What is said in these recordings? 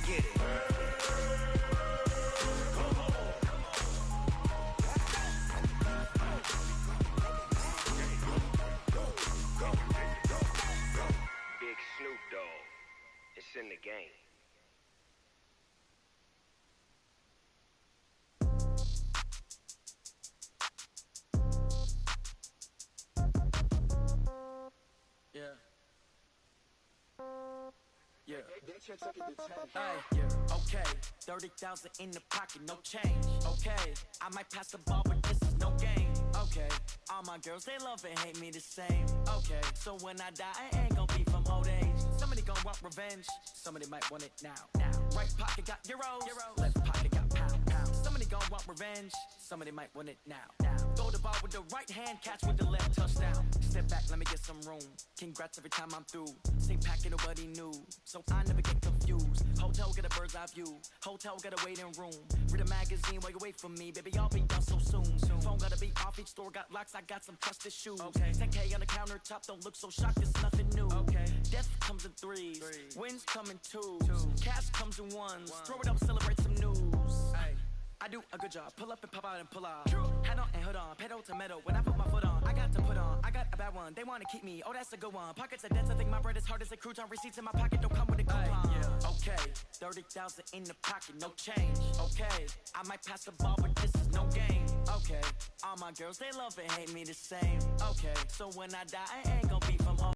get it. Big Snoop Dogg, it's in the game. Yeah. Hey, yeah. Okay, 30,000 in the pocket, no change. Okay, I might pass the ball, but this is no game. Okay, all my girls, they love and hate me the same. Okay, so when I die, I ain't gon' be from old age. Somebody gon' want revenge, somebody might want it now. Right pocket got euros, left pocket got pound. Somebody gon' want revenge, somebody might want it now. Throw the ball with the right hand, catch with the left, touchdown. Step back, let me get some room. Congrats every time I'm through. Same packet, nobody knew, so I never get confused. Hotel get a bird's eye view, hotel got a waiting room. Read a magazine while you wait for me, baby, I'll be done so soon. Phone gotta be off, each store got locks, I got some trusted shoes. 10K on the countertop, don't look so shocked, it's nothing new. Death comes in threes, wins come in twos, cash comes in ones. Throw it up, celebrate some news. I do a good job, pull up and pop out and pull out. Head on and hood on, pedal to metal. When I put my foot on, I got to put on. I got a bad one, they wanna keep me, oh that's a good one. Pockets are dense, I think my bread is hard as a crouton. Receipts in my pocket don't come with a coupon. Okay, 30,000 in the pocket, no change. Okay, I might pass the ball, but this is no game. Okay, all my girls, they love and hate me the same. Okay, so when I die, I ain't gon' be from home.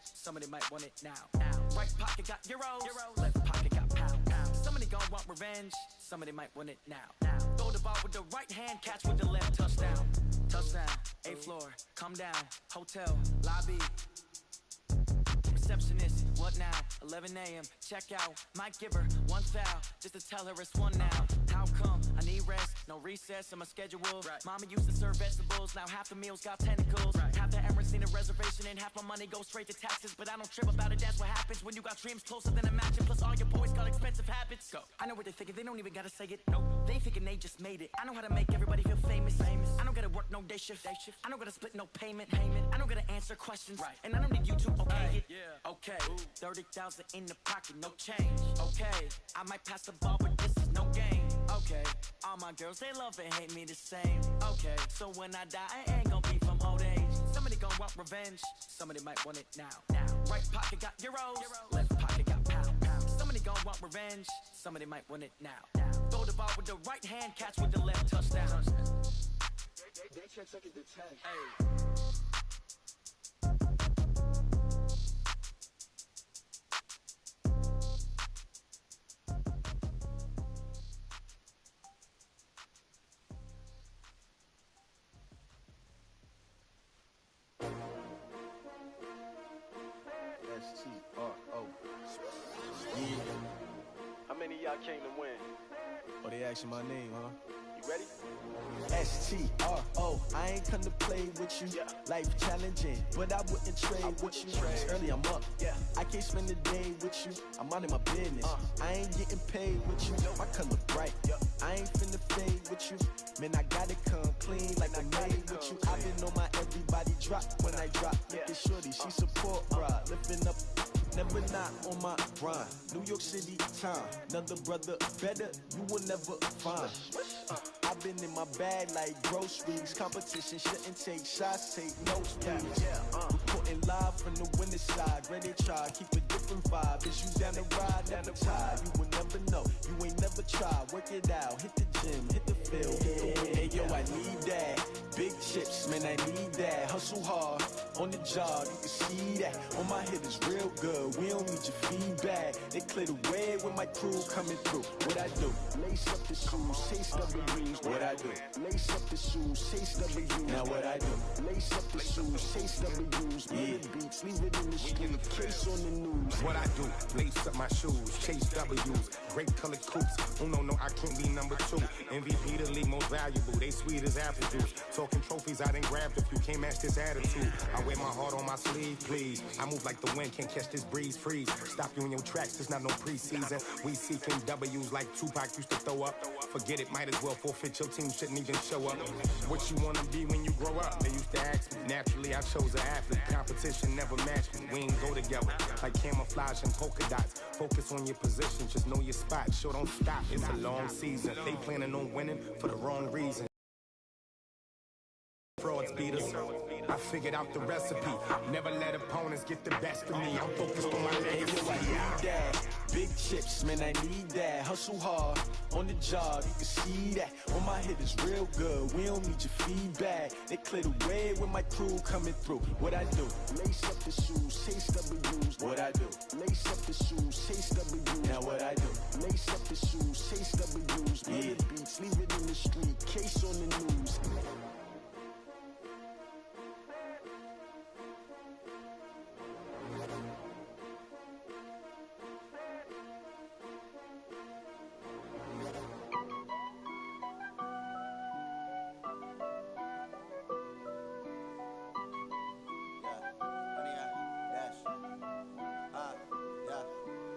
Somebody might want it now. Right pocket got euros, left pocket got pound. Somebody gon' want revenge, somebody might want it now. Throw the ball with the right hand, catch with the left, touchdown. Touchdown, 8th floor, come down, hotel, lobby. Receptionist, what now? 11 a.m., check out. Might give her one foul, just to tell her it's one now. How come? I need rest, no recess in my schedule. Mama used to serve vegetables, now half the meals got tentacles. Half the errands need a reservation and half my money goes straight to taxes. But I don't trip about it, that's what happens when you got dreams closer than a match. And plus all your boys got expensive habits. Go. I know what they're thinking, they don't even gotta say it. Nope. They thinking they just made it. I know how to make everybody feel famous. I don't gotta work no day shift. I don't gotta split no payment. I don't gotta answer questions. And I don't need you to okay it. Okay, 30,000 in the pocket, no change. Okay, I might pass the ball, but this is no game. Okay, all my girls, they love and hate me the same. Okay, so when I die, I ain't gon' be from old age. Somebody gon' want revenge, somebody might want it now. Right pocket got euros, left pocket got pound. Somebody gon' want revenge, somebody might want it now. Throw the ball with the right hand, catch with the left, touchdown. They can't take it to 10. Hey. S-T-R-O. Yeah. How many of y'all came to win? Oh, they asking my name, huh? You ready? S-T-R-O. I ain't come to play with you. Yeah. Life challenging, but I wouldn't trade with you. It's early, I'm up. Yeah. I can't spend the day with you. I'm minding my business. I ain't getting paid with you. My color bright. I ain't finna fade with you. Man, I gotta come clean like I made with you. I've been on my everybody drop when I drop. Look at shorty, she support ride. Lifting up, never not on my grind. New York City time, another brother better, you will never find. I've been in my bag like groceries. Competition shouldn't take shots, take notes, please. Reporting live from the winning side. Ready to try, keep a different vibe. Is you down the ride, never tired. You will never know, you ain't never tried. Work it out, hit the gym, hit the field, hit the win. Hey yo, I need that. Big chips, man, I need that. Hustle hard, on the job, you can see that. On my hit is real good, we don't need your feedback. They clear the way when my crew coming through. What I do? Lace up the shoes, chase W's. What I do? Lace up the shoes, chase W's. Now what I do? Lace up the shoes, chase W's. Yeah. Beats, leave it in the street, case on the news. What I do? Lace up my shoes, chase W's. Great colored coupes. Oh no, I can't be number 2. MVP the league most valuable, they sweet as apple juice. Talking trophies, I done grabbed a few, can't match this attitude. I wear my heart on my sleeve, please. I move like the wind, can't catch this breeze, freeze. Stop you in your tracks, there's not no preseason. We seeking W's like Tupac used to throw up. Forget it, might as well forfeit, your team shouldn't even show up. What you wanna be when you grow up? They used to ask me. Naturally, I chose an athlete. Competition never matched me. We ain't go together like camouflage and polka dots. Focus on your position, just know your spot. Sure, don't stop, it's a long season. They planning on winning for the wrong reason. Frauds beat us. I figured out the recipe. Never let opponents get the best of me. I'm focused on my legacy. I need that. Big chips, man, I need that. Hustle hard on the job, you can see that. On my head is real good. We don't need your feedback. They clear the way with my crew coming through. What I do? Lace up the shoes, chase W's. What I do? Lace up the shoes, chase W's. Now what I do? Lace up the shoes, chase W's. Yeah. The beats, leave it in the street, case on the news.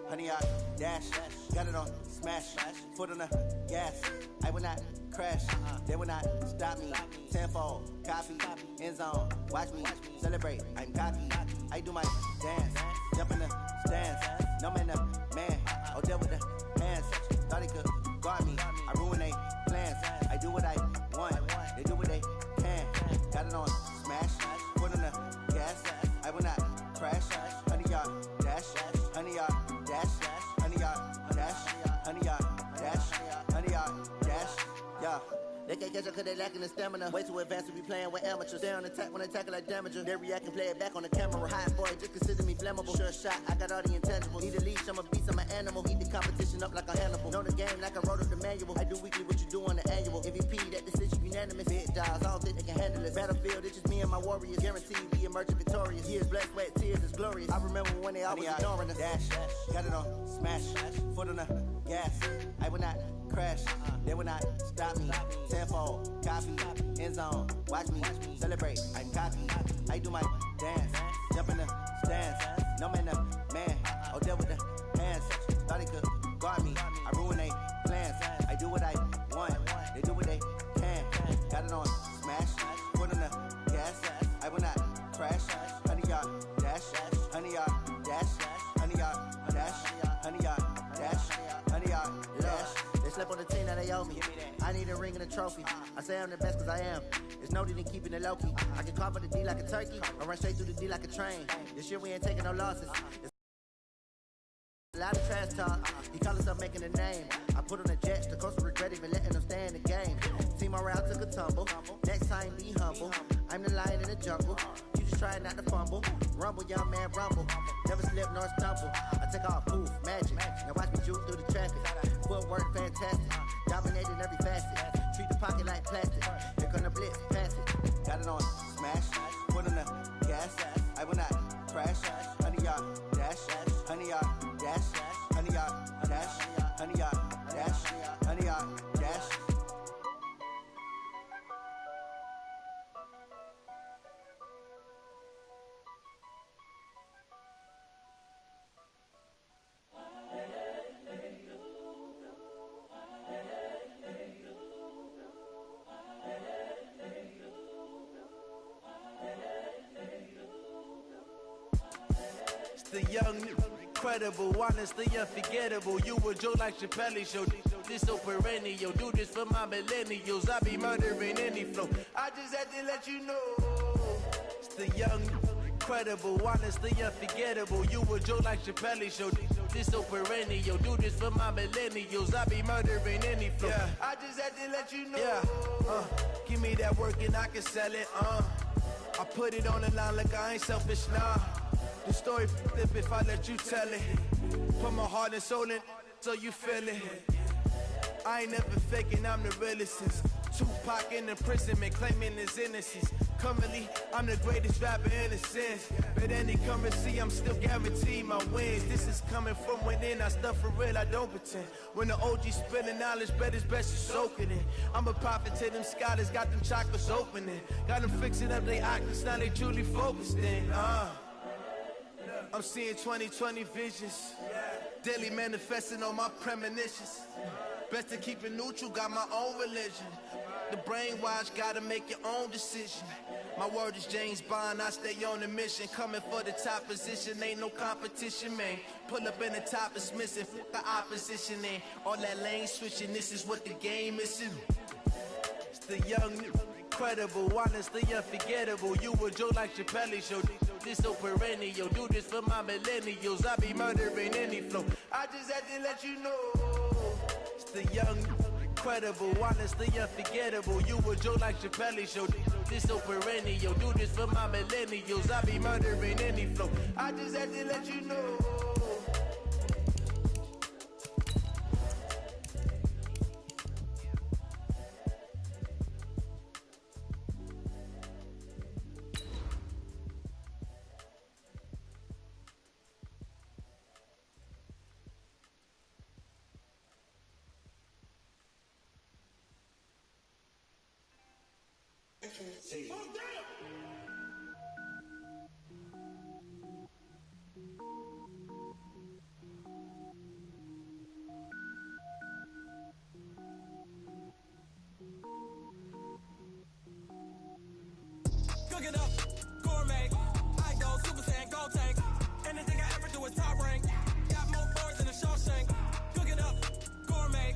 Honey, I dash, got it on smash, foot on the gas. I will not crash, they will not stop me. Tenfold, copy, end zone, watch me celebrate. I'm cocky, I do my dance, jump in the stands. No man, the man, oh, deal with the hands. Thought he could guard me, I ruin they plans. I do what I want, they do what they can. Got it on smash, foot on the gas. I will not crash, honey, y'all dash, honey, y'all. Dash, honey, dash, honey, dash, honey, dash, yeah. They can't catch up cause they lacking the stamina. Way too advanced to be playing with amateurs. Stay on attack when they tackle like damager. They react and play it back on the camera. Hot boy, just consider me flammable. Sure shot, I got all the intangibles. Need a leash, I'm a beast, I'm an animal. Heat the competition up like a Hannibal. Know the game like I wrote up the manual. I do weekly what you do on the annual. MVP, that decision unanimous. Big dogs, I don't think they can handle it. Battlefield, it's just me and my warriors. Guaranteed we emerge victorious. Years, blood, sweat, tears, it's glorious. I remember when they always ignoring us. Dash, got it on smash, foot on the gas. I will not crash, they will not stop me. Tenfold, copy, end zone, watch me celebrate. I'm cocky, I do my dance, jump in the stands. No man, the man, oh, deal with the hands. Thought he could guard me, I ruin they plans. I do what I want, they do what they can. Got it on smash, foot on the gas. I will not crash, honey, y'all dash, honey, y'all dash, honey, y'all dash, honey, y'all dash, honey, y'all dash. They slept on the team that they owe me. I need a ring and a trophy. I say I'm the best cause I am. There's no need in keeping it low key. I can carve the D like a turkey. I run straight through the D like a train. This year we ain't taking no losses. A lot of trash talk, he call himself making a name. I put on the Jets, the coach regret even letting them stay in the game. Team around took a tumble, next time be humble. I'm the lion in the jungle, you just try not to fumble. Rumble, young man, rumble, never slip nor stumble. I take off, poof, magic, now watch me juke through the traffic. Footwork fantastic, dominating every facet. Treat the pocket like plastic, here come the blitz, pass it. Got it on smash, foot on the gas. I will not crash, honey, y'all dash, honey, y'all dash, honey, y'all dash, honey, y'all dash, honey, y'all dash. The young, incredible, honestly unforgettable. You a joke like Chappelle Show. This so perennial. Do this for my millennials. I be murdering any flow. I just had to let you know. It's the young, incredible, honestly unforgettable. You a joke like Chappelle Show. This so perennial. Do this for my millennials. I be murdering any flow. Yeah. I just had to let you know. Yeah. Give me that work and I can sell it. I put it on the line like I ain't selfish, nah. The story flip if I let you tell it. Put my heart and soul in so you feel it. I ain't never faking, I'm the realest since Tupac in imprisonment, claiming his innocence. Currently, I'm the greatest rapper in a sense. But any currency, I'm still guaranteed my wins. This is coming from within, I stuff for real, I don't pretend. When the OG spilling knowledge, bet it's best to soak it in. I'm a prophet to them scholars, got them chakras opening. Got them fixing up their octaves, now they truly focused in. I'm seeing 2020 visions. Daily manifesting on my premonitions. Best to keep it neutral, got my own religion. The brainwash, gotta make your own decision. My word is James Bond, I stay on a mission. Coming for the top position, ain't no competition, man. Pull up in the top is missing, fuck the opposition, and all that lane switching, this is what the game is. It's the young, incredible, honestly unforgettable. You a Joe like Chappelle show. This so perennial, do this for my millennials. I be murdering any flow. I just had to let you know. It's the young, incredible, honestly unforgettable. You a Joe like Chappelle show. This so perennial, do this for my millennials. I be murdering any flow. I just had to let you know. Cook it up, gourmet. I go Super Saiyan, Gold Tank. Anything I ever do is top rank. Got more boards than a Shawshank. Cook it up, gourmet.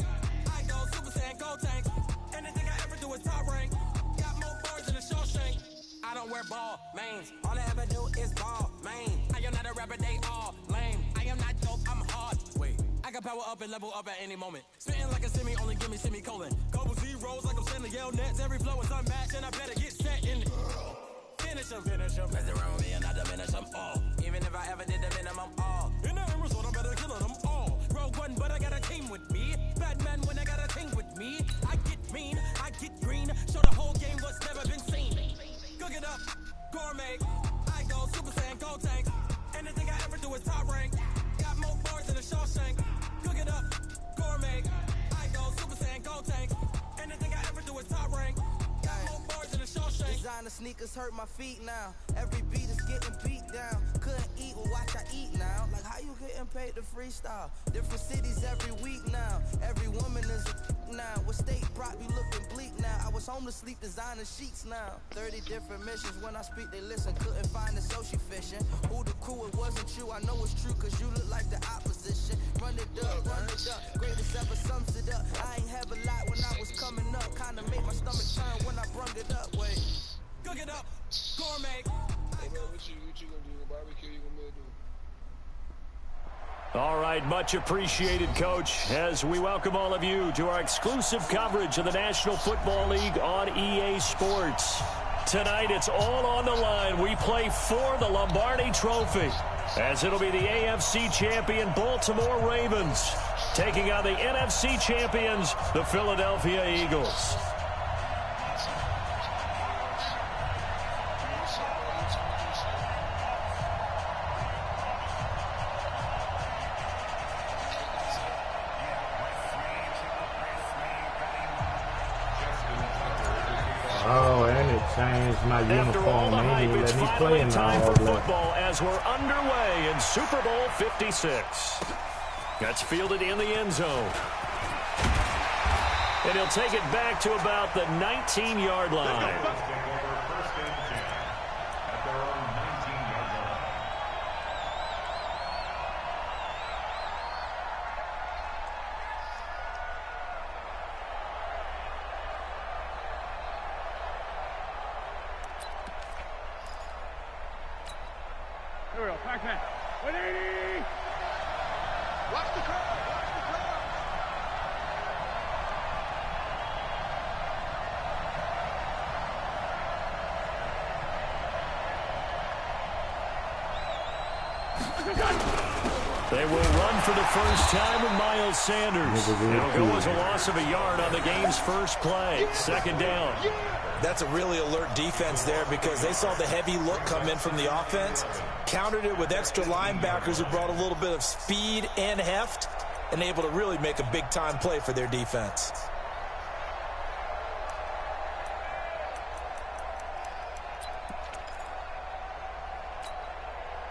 I go Super Saiyan, Gold Tank. Anything I ever do is top rank. Got more boards than a Shawshank. I don't wear ball mains. All I ever do is ball main. I am not a rapper, they all lame. I am not dope, I'm hard. Wait, I can power up and level up at any moment. Spitting like a semi, only give me semicolon. Couple zeros like I'm sending yell nets. Every flow is unmatched, and I better get set in it. Finish them. Mess around with me and I diminish them all. Even if I ever did the minimum all. In the end result, I'm better killing them all. Rogue one, but I got a team with me. Batman when I got a team with me. I get mean, I get green. Show the whole game what's never been seen. Cook it up, gourmet. I go Super Saiyan, Gold Tank. Anything I ever do is top rank. Got more bars than a Shawshank. Cook it up, gourmet. I go Super Saiyan, Gold Tank. Anything I ever do is top rank. Got more bars than a Shawshank. Designer sneakers hurt my feet now. Every beat is getting beat down. Couldn't eat, well watch I eat now. Like how you getting paid to freestyle? Different cities every week now. Every woman is a now. What state prop you looking bleak now? I was home to sleep, designer sheets now. 30 different missions. When I speak they listen. Couldn't find it, so she fishing. Who the crew, it wasn't you. I know it's true cause you look like the opposition. Run it up, run it up. Greatest ever sums it up. I ain't have a lot when I was coming up. Kinda made my stomach turn when I brung it up. Wait. Cook it up, gourmet. Hey man, what you gonna do? Barbecue, you gonna do? All right, much appreciated, Coach, as we welcome all of you to our exclusive coverage of the National Football League on EA Sports. Tonight, it's all on the line. We play for the Lombardi Trophy, as it'll be the AFC champion Baltimore Ravens taking on the NFC champions, the Philadelphia Eagles. Oh, and it changed my uniform. They didn't let me play in the all black. Football as we're underway in Super Bowl 56. That's fielded in the end zone. And he'll take it back to about the 19-yard line. Here we go, Pac-Man. 180! Watch the crowd! Watch the crowd! They will run for the first time with Miles Sanders. It'll go as a loss of a yard on the game's first play. Second down. That's a really alert defense there because they saw the heavy look come in from the offense, countered it with extra linebackers who brought a little bit of speed and heft, and able to really make a big-time play for their defense.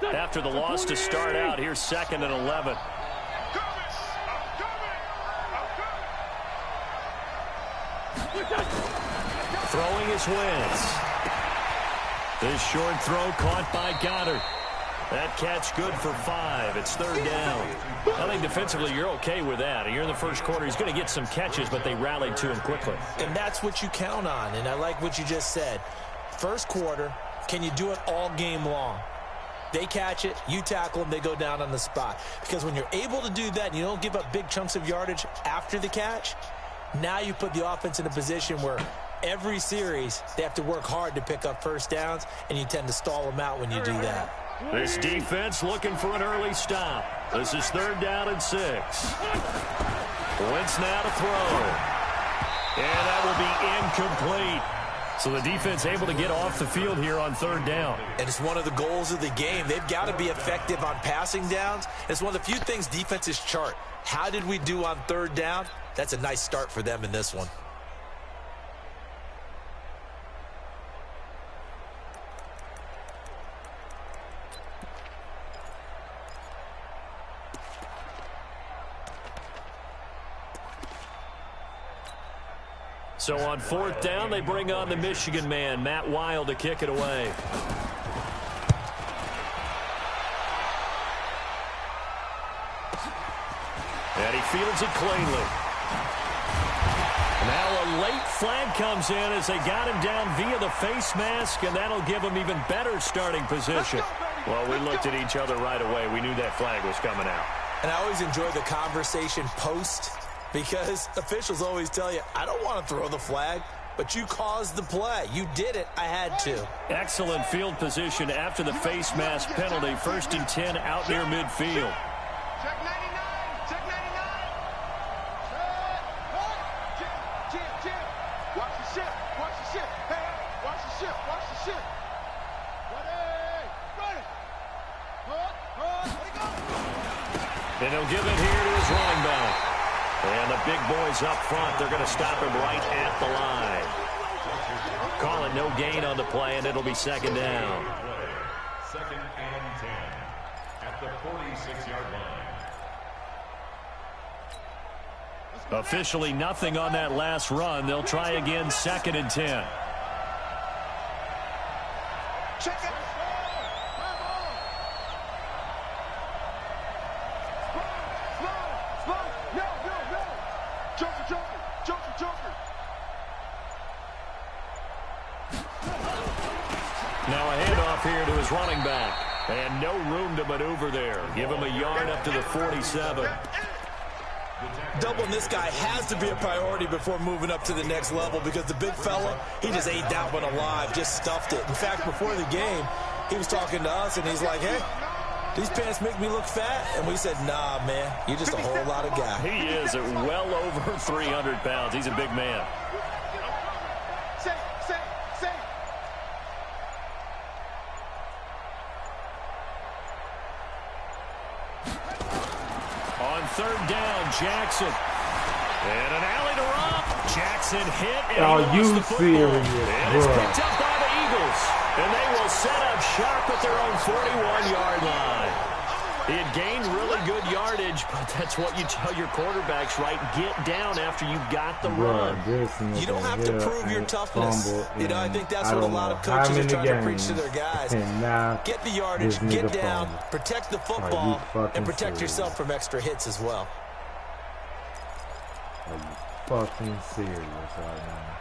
After the loss to start out, here's 2nd and 11. Throwing is Wentz. This short throw caught by Goddard. That catch good for 5. It's 3rd down. I think defensively you're okay with that. Here in the first quarter, he's going to get some catches, but they rallied to him quickly. And that's what you count on, and I like what you just said. First quarter, can you do it all game long? They catch it, you tackle them, they go down on the spot. Because when you're able to do that and you don't give up big chunks of yardage after the catch, now you put the offense in a position where every series they have to work hard to pick up first downs, and you tend to stall them out when you do that. This defense looking for an early stop. This is 3rd down and 6. Wentz now to throw. And that will be incomplete. So the defense able to get off the field here on 3rd down. And it's one of the goals of the game. They've got to be effective on passing downs. It's one of the few things defenses chart. How did we do on 3rd down? That's a nice start for them in this one. So on 4th down, they bring on the Michigan man, Matt Wild, to kick it away. And he fields it cleanly. Now a late flag comes in as they got him down via the face mask, and that'll give him even better starting position. Well, we looked at each other right away. We knew that flag was coming out. And I always enjoy the conversation post, because officials always tell you, I don't want to throw the flag, but you caused the play. You did it. I had to. Excellent field position after the face mask penalty. 1st and 10 out near midfield. Check 99. Check 99. Jim. Watch the ship. Watch the ship. Hey, watch the ship. Watch the ship. Ready. Let it go. And he'll give it here to his running back. And the big boys up front, they're going to stop him right at the line. Call it no gain on the play, and it'll be 2nd down. 2nd and 10 at the 46-yard line. Officially nothing on that last run. They'll try again 2nd and 10. Check it. Now a handoff here to his running back. And no room to maneuver there. Give him a yard up to the 47. Doubling this guy has to be a priority before moving up to the next level, because the big fella, he just ate that one alive, just stuffed it. In fact, before the game, he was talking to us, and he's like, hey, these pants make me look fat. And we said, nah, man, you're just a whole lot of guy. He is at well over 300 pounds. He's a big man. On 3rd down, Jackson. And an alley to Rob. Jackson hit, and he lost the football. And it's picked up by the Eagles. And they will set up shop at their own 41-yard line. He had gained really good yardage, but that's what you tell your quarterbacks, right? Get down after you got the run. You don't have to prove your toughness. You know, I think that's what a lot of coaches are trying to preach to their guys. Get the yardage, get down, protect the football, and protect yourself from extra hits as well. Are you fucking serious right now?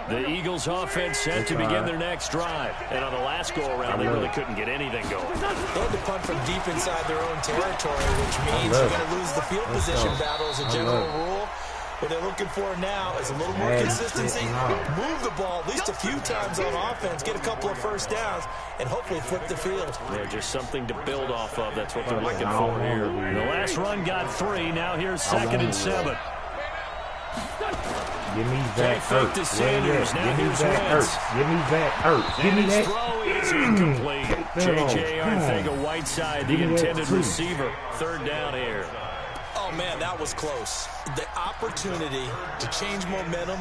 The Eagles offense set to begin their next drive. And on the last go-around, they really couldn't get anything going. They had to punt from deep inside their own territory, which means you're going to lose the field position battle as a general rule. What they're looking for now is a little more consistency, move the ball at least a few times on offense, get a couple of first downs, and hopefully flip the field. Yeah, just something to build off of. That's what they're looking for here. The last run got 3. Now here's 2nd and 7. Give me Zach Ertz. To Sanders. Now Give me Zach Ertz. Give me Zach Ertz. Give me that. Throw is incomplete. J.J. Arcega-Whiteside, the intended receiver. 3rd down here. Oh, man, that was close. The opportunity to change momentum,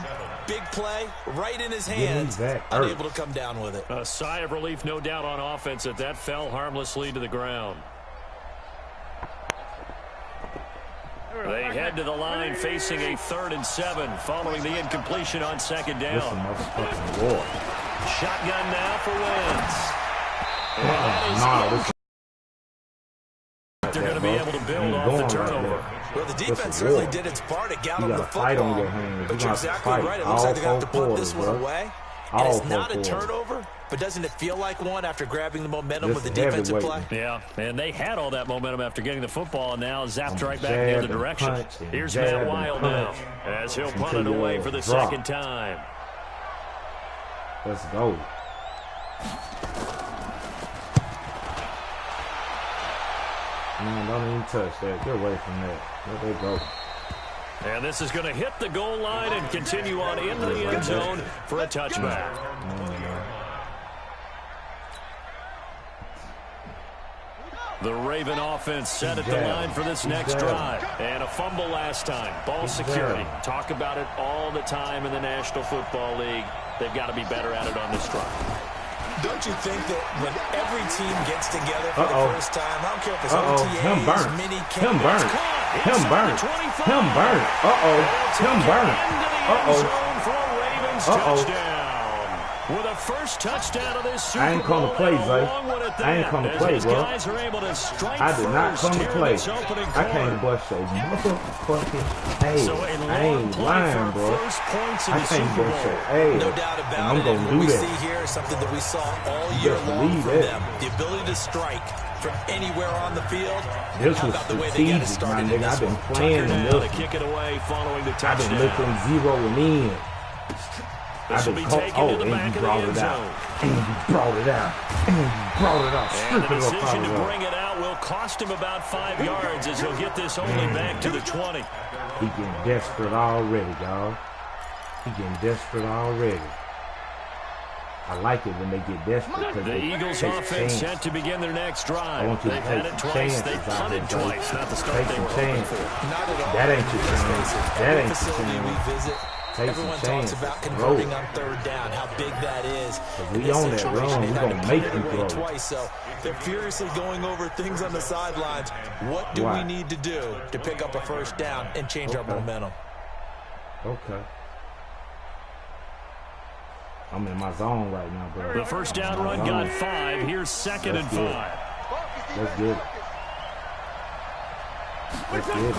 big play, right in his hands, unable to come down with it. A sigh of relief, no doubt, on offense that fell harmlessly to the ground. They head to the line facing a 3rd and 7 following the incompletion on 2nd down. This is motherfucking war. Shotgun now for Wentz. They're going to be able to build off the turnover. Well, the defense certainly did its part to gallop the football. But you're exactly right. It looks like they're going to have to put this one away. And it's not a turnover, but doesn't it feel like one after grabbing the momentum with the defensive play? Yeah, and they had all that momentum after getting the football, and now zapped right back the other direction. Here's Matt Wild now, as he'll punt it away for the 2nd time. Let's go. Man, don't even touch that. Get away from that. Let that go. And this is going to hit the goal line and continue on into the end zone for a touchback. The Raven offense set at the line for this next drive. And a fumble last time. Ball security. Talk about it all the time in the National Football League. They've got to be better at it on this drive. Don't you think that when every team gets together for the first time, I don't care if it's OTAs, mini camps. Him burn. With a first touchdown of this Super I ain't come to play, Zay. I ain't come to play, bro. I did not come to play. I came to bust your motherfucking ass. I ain't lying, bro. I came to bust your ass. No doubt about it. I'm going to do what that. We see here is something that we saw all year long from them. The ability to strike from anywhere on the field. This was strategic, my nigga. I've been playing in this. Kick it away following the touchdown. I've been looking zeroing in. This will be taken to the back of the end zone. And he brought it out. And the decision to bring it out will cost him about 5 yards as he'll get this only back to the 20. He getting desperate already, dog. He getting desperate already. I like it when they get desperate. The Eagles offense set to begin their next drive. They've had it twice. They've punted twice. Not the start they were hoping for. Not at all. That ain't your chance. That ain't your chance. We visit. Everyone talks about converting on 3rd down, how big that is. We on that run, we gonna make you throw. Twice, so they're furiously going over things on the sidelines. What do we need to do to pick up a first down and change our momentum? Okay. I'm in my zone right now, bro. The first down run got 5. Here's 2nd and 5. Let's get it. Let's get it.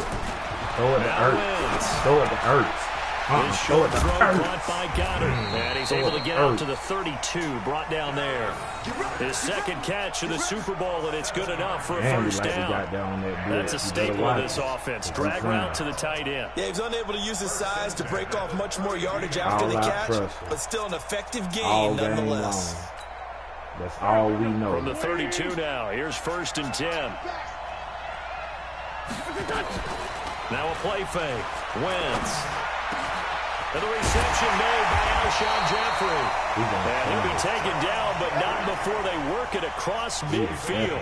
Throw it to Ertz. Throw it to Ertz. His short throw caught by Goddard. And he's able to get out to the 32, brought down there. His 2nd catch of the Super Bowl, and it's good enough for a first down. That's a staple of this offense. Drag route to the tight end. Yeah, he's unable to use his size to break off much more yardage after the catch, but still an effective game nonetheless. That's all we know. From the 32 now, here's 1st and 10. Now a play fake. Wentz. And the reception made by Alshon Jeffrey. And he'll be taken down, but not before they work it across midfield.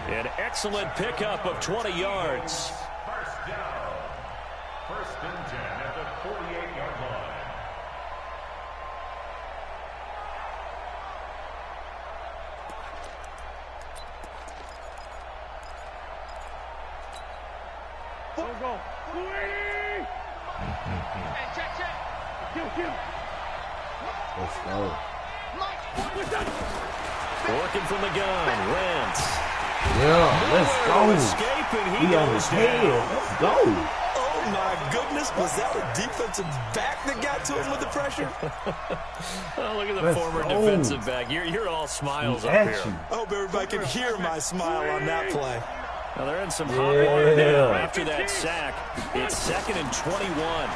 An excellent pickup of 20 yards. First down. 1st and 10 at the 48-yard line. Go. Let's go. Working from the gun, Wentz. Yeah, let's go. Escape, and he on his head. Let's go. Oh, my goodness. Was that a defensive back that got to him with the pressure? Oh, look at the former defensive back. You're all smiles up here. I hope everybody can hear my smile on that play. Now they're in some hot water now after that sack. It's 2nd and 21.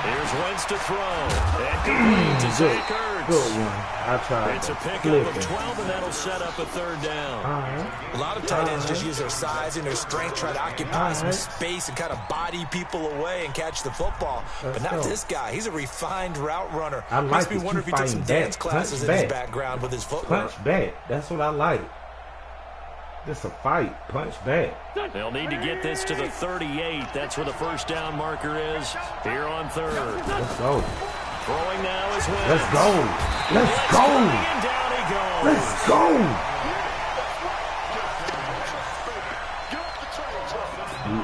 Here's Wentz to throw. And complete to Zach Ertz. Good one. I tried. It's a pickup of 12, and that'll set up a 3rd down. A lot of tight ends just use their size and their strength, try to occupy some space and kind of body people away and catch the football. But not this guy. He's a refined route runner. Makes me wonder if he took some dance classes in his background with his footwork. Punch back. That's what I like. This a fight. Punch back. They'll need to get this to the 38. That's where the 1st down marker is here on 3rd. Let's go. Throwing now is Wentz. Let's go. Let's go. And down he goes. Let's go. We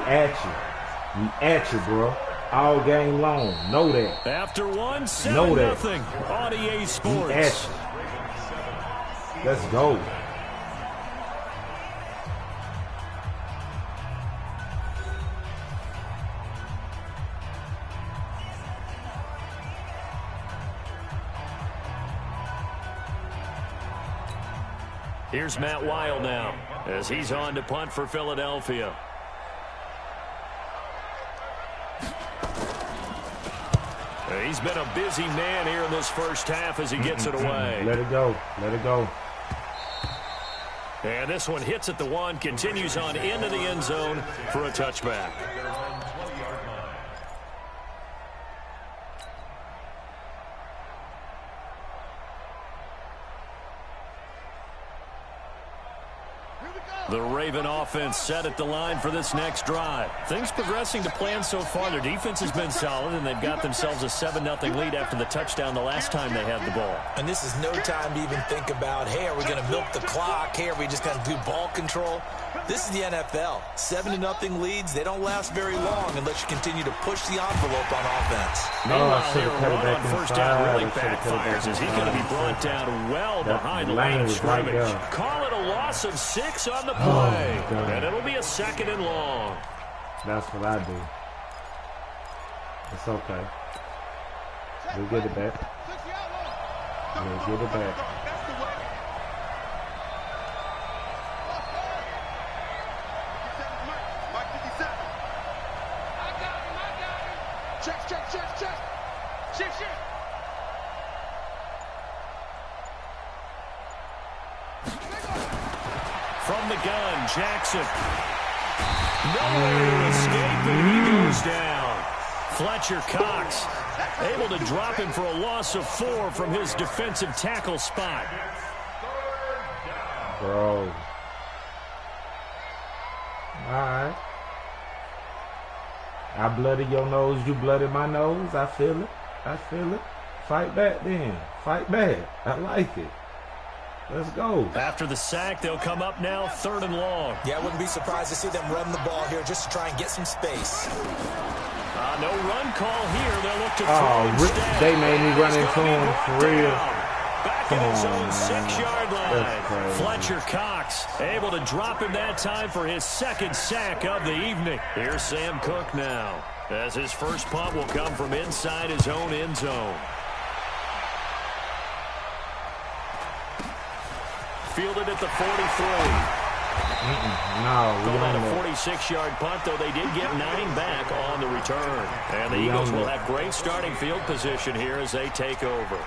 at you, bro. All game long. Know that. After 1, 7-0 on EA Sports. We at you. Let's go. Here's Matt Wild now as he's on to punt for Philadelphia. He's been a busy man here in this 1st half as he gets it away. Let it go. Let it go. And this one hits at the 1, continues on into the end zone for a touchback. The Raven offense set at the line for this next drive. Things progressing to plan so far. Their defense has been solid, and they've got themselves a 7-0 lead after the touchdown the last time they had the ball. And this is no time to even think about, hey, are we going to milk the clock? Hey, are we just going to do ball control? This is the NFL. 7-0 leads, they don't last very long unless you continue to push the envelope on offense. Meanwhile, their run on 1st down really backfires as he's going to be brought down well behind the line of scrimmage. Call it a loss of 6 on the play, and it'll be a 2nd and long. That's what I do. It's okay. We'll get it back. We'll get it back. From the gun, Jackson. Nowhere to escape, and he goes down. Fletcher Cox able to drop him for a loss of 4 from his defensive tackle spot. Bro. All right. I blooded your nose, you blooded my nose. I feel it. I feel it. Fight back then. Fight back. I like it. Let's go. After the sack, they'll come up now 3rd and long. Yeah, I wouldn't be surprised to see them run the ball here just to try and get some space. No run call here. They'll look to throw instead. They made me run into him for real. Back in his own 6-yard line. Fletcher Cox able to drop him that time for his 2nd sack of the evening. Here's Sam Cook now as his first punt will come from inside his own end zone. Fielded at the 43. No, we don't a 46-yard punt, though they did get 9 back on the return. And the Eagles will have great starting field position here as they take over.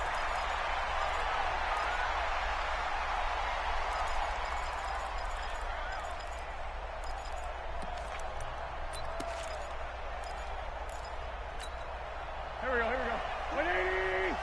Here we go. 180!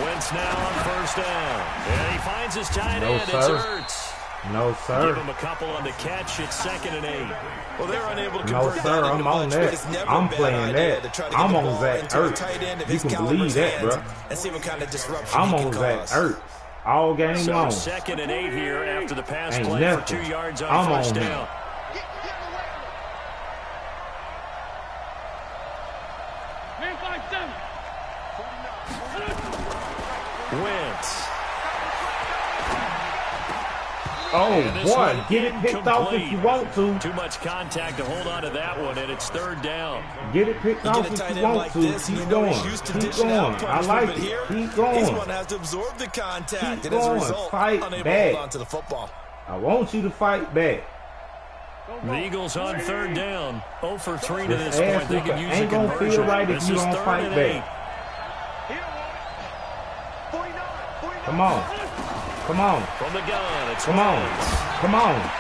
Wentz now on 1st down. And he finds his tight end. It's Ertz. No, sir. Give him a couple on the catch. It's 2nd and 8. Well, they're unable to convert that into I'm on that. I'm playing that. I'm on Zach Ertz. You can believe that, bro. And see what kind of disruption I'm on Zach Ertz. All game long. 2nd and 8 here after the pass Ain't play nothing. for 2 yards on I'm 1st on down. Man 5-7. Wentz. Oh, boy, get it picked off if you want to. Too much contact to hold on to that one, and it's third down. Get it picked off if you want to. Keep going. Keep going. I like it. Keep going. He's going to have to absorb the contact. Keep and as a going. result, Fight unable back. to hold on to the football. I want you to fight back. The Eagles on third down. 0 for 3 to This this point. They can use ain't a gonna conversion. feel right if This you is don't 3rd fight and back. 8. Come on. Come on. From the gun, it's Come on. Wentz. Come on.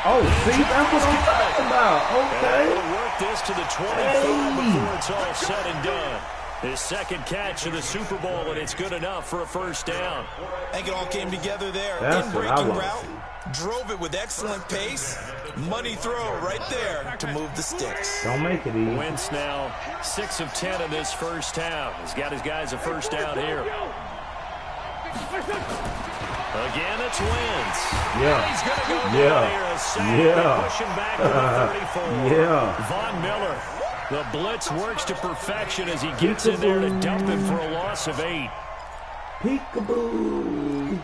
Oh, see, that's what I'm talking about. Okay. And they'll work this to the 25 before it's all said and done. His second catch of the Super Bowl, and it's good enough for a first down. I think it all came together there. That's what I In-breaking want to route, drove it with excellent pace. Money throw right there to move the sticks. Don't make it easy. Wentz now 6 of 10 in this first half. He's got his guys a first down here. Again, it's Wentz. Yeah. He's going to go down here. A sack. Yeah. Push him back to the 34. Yeah. Von Miller. The blitz works to perfection as he gets in there to dump him for a loss of 8. Peekaboo.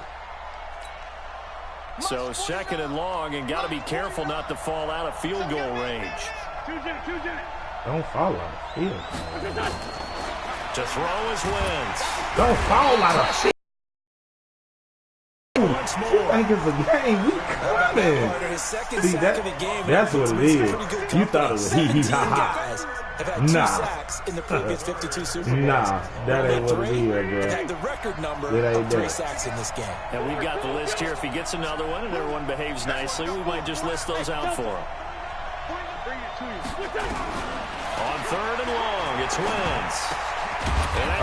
So second and long, and got to be careful not to fall out of field goal range. Don't fall out of field. To throw is Wentz. Don't fall out of field. Once more. You think it's a game? We coming. See, that's what it is. You thought it was hee-hee-ha-ha. Nah, that ain't what it is, bro. Had the record number It ain't of 3 that. sacks in this game. And we've got the list here. If he gets another one and everyone behaves nicely, we might just list those out for him. On third and long, it's Wentz.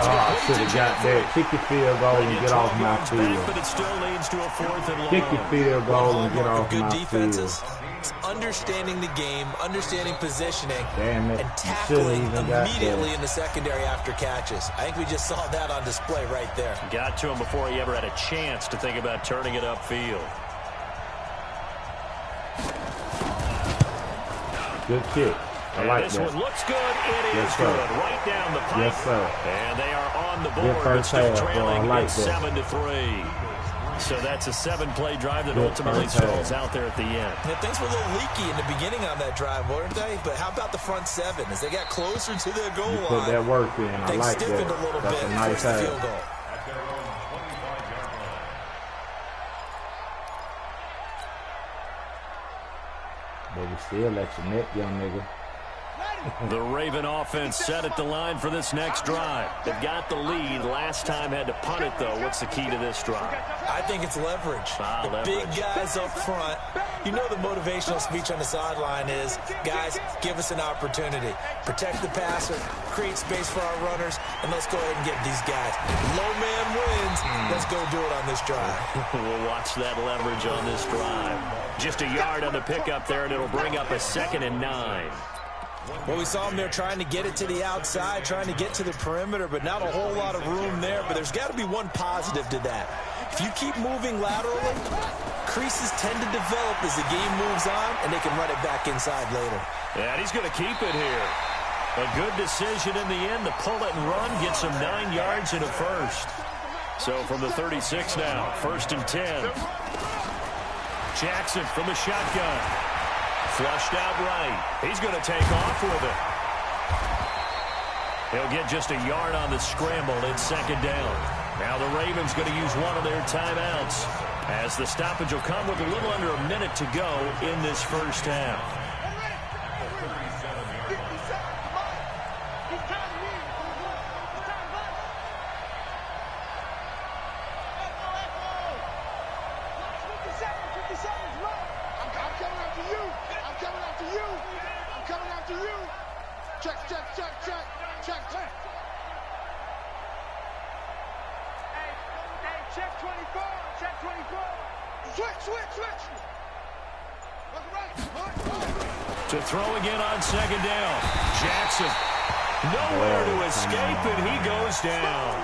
Oh, should have got that. Kick your field goal and get off my field. But it still leads to a 4th and long. Kick your field goal and get off Good my defenses. field. It's understanding the game, understanding positioning, Damn it. and You shouldn't tackling even got immediately that. in the secondary after catches. I think we just saw that on display right there. Got to him before he ever had a chance to think about turning it upfield. Good kick. I like this that. one looks good. It Yes, is sir. good. Right down the pipe. Yes, sir. And they are on the Good board, but first still half, bro. I trailing like at that. 7-3. So that's a 7-play drive that Good ultimately first stalls half. out there at the end. Yeah, things were a little leaky in the beginning on that drive, weren't they? But how about the front 7? As they got closer to their goal You line, put that work in. I they like stiffened that. a little That's bit a nice towards the field half. goal. But we still let your neck, young nigga. The Raven offense set at the line for this next drive. They've got the lead. Last time had to punt it, though. What's the key to this drive? I think it's leverage. The big guys up front. You know the motivational speech on the sideline is, guys, give us an opportunity. Protect the passer, create space for our runners, and let's go ahead and get these guys. Low man wins. Let's go do it on this drive. We'll watch that leverage on this drive. Just a yard on the pickup there, and it'll bring up a 2nd and 9. Well, we saw him there trying to get it to the outside, trying to get to the perimeter, but not a whole lot of room there. But there's got to be one positive to that. If you keep moving laterally, creases tend to develop as the game moves on, and they can run it back inside later. Yeah, and he's going to keep it here. A good decision in the end to pull it and run, gets him 9 yards and a first. So from the 36 now, 1st and 10. Jackson from the shotgun. Flushed out right. He's going to take off with it. He'll get just a yard on the scramble. It's 2nd down. Now the Ravens going to use one of their timeouts as the stoppage will come with a little under a minute to go in this first half. To throw again on 2nd down. Jackson. Nowhere to escape, and he goes down.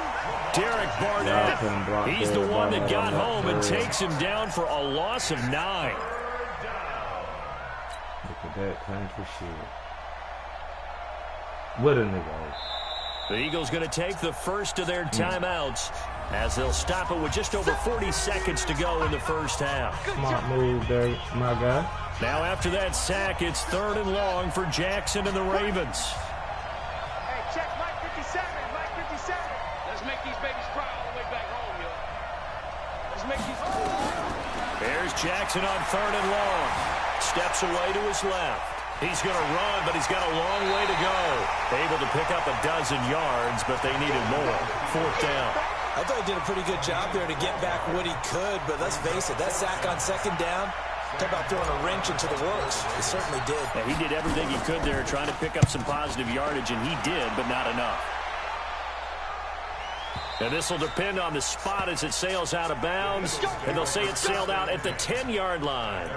Derek Barnett, he's the one that got home and takes him down for a loss of 9. Look at that country shit. What a nigga. The Eagles going to take the first of their timeouts as they'll stop it with just over 40 seconds to go in the first half. Smart move there, my guy. Now after that sack, it's 3rd and long for Jackson and the Ravens. Hey, check Mike 57, Mike 57. Let's make these babies cry all the way back home, yo. Let's make these... There's Jackson on 3rd and long. Steps away to his left. He's going to run, but he's got a long way to go. Able to pick up a dozen yards, but they needed more. 4th down. I thought he did a pretty good job there to get back what he could, but let's face it, that sack on 2nd down, talk about throwing a wrench into the works. He certainly did. Yeah, he did everything he could there trying to pick up some positive yardage, and he did, but not enough. And this will depend on the spot as it sails out of bounds, and they'll say it sailed out at the 10-yard line.